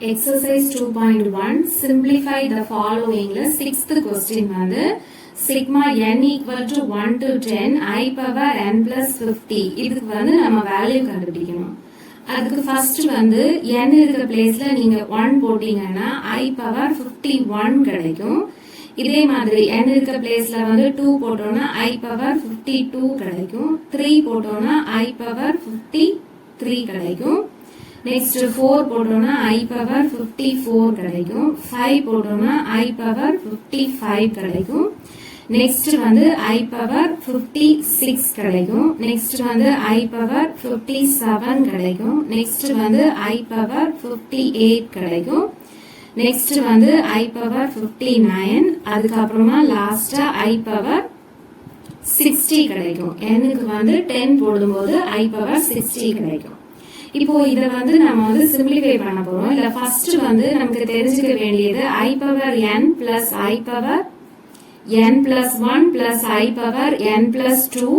Exercise 2.1 simplify the following sixth question வந்து sigma n equal to 1 to 10 I power n plus 50 இதுக்கு வந்து நம்ம value கண்டுபிடிக்கணும். அதுக்கு ஃபர்ஸ்ட் வந்து n இருக்கிற பிளேஸ்ல நீங்க 1 போட்டீங்கன்னா I power 51 கிடைக்கும். இதே மாதிரி n இருக்கிற பிளேஸ்ல வந்து 2 போட்டோம்னா I power 52 கிடைக்கும். 3 போட்டோம்னா I power 53 கிடைக்கும். Next 4 போட்டோம்னா I power 54 கிடைக்கும். 5 போட்டோம்னா I power 55 கிடைக்கும். Next வந்து I power 56 கிடைக்கும். Next வந்து I power 57 கிடைக்கும். Next வந்து I power 58 கிடைக்கும். Next வந்து I power 59. அதுக்கு அப்புறமா லாஸ்டா I power 60 கிடைக்கும். n-க்கு வந்து 10 போடும்போது I power 60 கிடைக்கும். இப்போ இத வந்து நம்ம வந்து சிம்பிளிஃபை பண்ண போறோம். இல்ல ஃபர்ஸ்ட் வந்து நமக்கு தெரிஞ்சுக்க வேண்டியது I power n plus I power n plus 1 plus I power n plus 2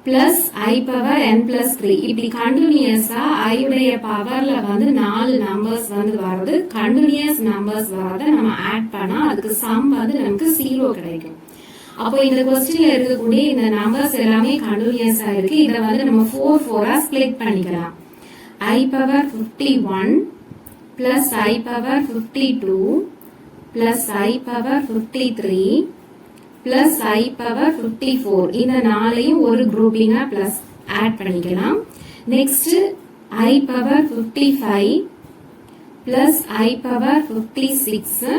plus I power n plus 3 இப்படி கண்டினியூஸா I உடைய பவர்ல வந்து 4 நம்பர்ஸ் வந்து வருது. கண்டினியூஸ் நம்பர்ஸ் வரத நம்ம ஆட் பண்ணா அதுக்கு சம் வந்து நமக்கு 0 கிடைக்கும். அப்போ இந்த क्वेश्चनல இருக்கக்கூடிய இந்த நம்பர்ஸ் எல்லாமே கண்டினியூஸா இருக்கு. இத வந்து நம்ம 4 ஸ்ப்ளிட் பண்ணிக்கலாம். I power 51 plus I power 52 plus I power 53 plus I power 54 இந்த நாளையும் ஒரு குரூப்பிங்கா பிளஸ் ஆட் பண்ணிக்கலாம். Next I power 55 plus I power 56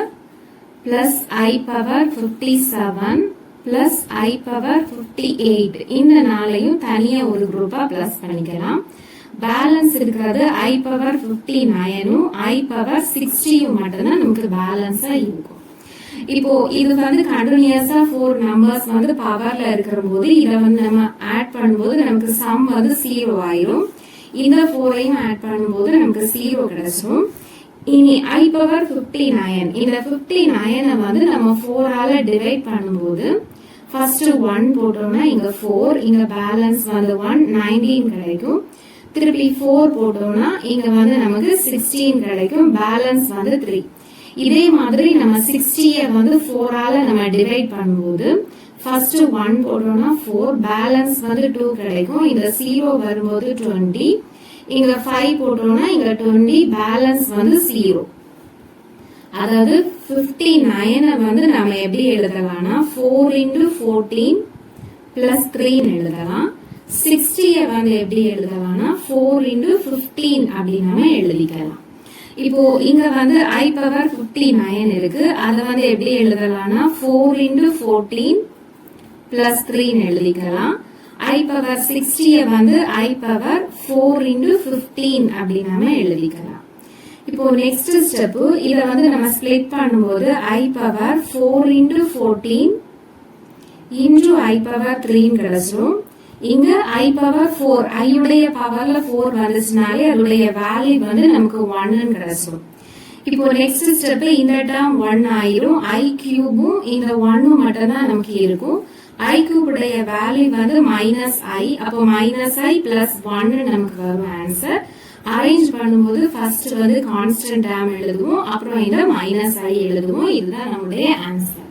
plus I power 57 plus I power 58 இந்த நாளையும் தனியா ஒரு குரூப்பா பிளஸ் பண்ணிக்கலாம். பேலன்ஸ் இருக்கிறது I power 59 I power 60 மட்டும்தான் நமக்கு பேலன்ஸா இருக்கும். இப்போ இது வந்து கண்டினியூஸா 4 நம்பர்ஸ் வந்து பவர்ல இருக்கிற போது இத வந்து நம்ம ஆட் பண்ணும்போது நமக்கு சம் வந்து 0 ஆயிரும். இந்த 4ஐயும் ஆட் பண்ணும்போது நமக்கு 0 கிடைச்சிரும். இனி I power 59 இந்த 59 வந்து நம்ம 4 ஆல டிவைட் பண்ணும்போது ஃபர்ஸ்ட் 1 போட்டோம்னா இங்க 4 இங்க பேலன்ஸ் வந்து 1 19 கிடைக்கும். திருப்பி 4 போட்டோம்னா இங்க வந்து நமக்கு 16 கிடைக்கும். பேலன்ஸ் வந்து 3. இதே மாதிரி நம்ம 60 வந்து 4 ஆல நம்ம டிவைட் பண்ணும்போது ஃபர்ஸ்ட் 1 போட்டோம்னா 4 பேலன்ஸ் வந்து 2 கிடைக்கும். இந்த 0 வரும்போது 20 இங்க 5 போட்டோம்னா இங்க 20 பேலன்ஸ் வந்து 0. அதாவது 59 வந்து நம்ம எப்படி எழுதலாம்னா 4 into 14 plus 3 எழுதலாம். 60 வந்து எப்படி எழுதலாம்னா 4 into 15 அப்படி நம்ம எழுதிக்கலாம். இப்போ இங்க வந்து I power 59 இருக்கு. அத வந்து எப்படி எழுதலாம்னா 4 into 14 plus 3 எழுதிக்கலாம். I power 60 வந்து I power 4 into 15 அப்படி நம்ம எழுதிக்கலாம். இப்போ நெக்ஸ்ட் ஸ்டெப் இத வந்து நம்ம ஸ்ப்ளிட் பண்ணும்போது I power 4 into 14 into I power 3 கிடைச்சிரும். இங்க I power 4 I உடைய பவர்ல 4 வந்துச்சுனாலே அதோடைய வேல்யூ வந்து நமக்கு 1 கிடைச்சிரும். இப்போ நெக்ஸ்ட் ஸ்டெப் இந்த டேர்ம் 1 ஆயிரும். I கியூபும் இந்த 1 மட்டும் தான் நமக்கு இருக்கும். I கியூப் உடைய வேல்யூ வந்து -i. அப்போ -i plus 1 நமக்கு வரும் ஆன்சர். அரேஞ்ச் பண்ணும்போது ஃபர்ஸ்ட் வந்து கான்ஸ்டன்ட் டேர்ம் எழுதுவோம். அப்புறம் இந்த -i எழுதுவோம். இதுதான் நம்முடைய ஆன்சர்.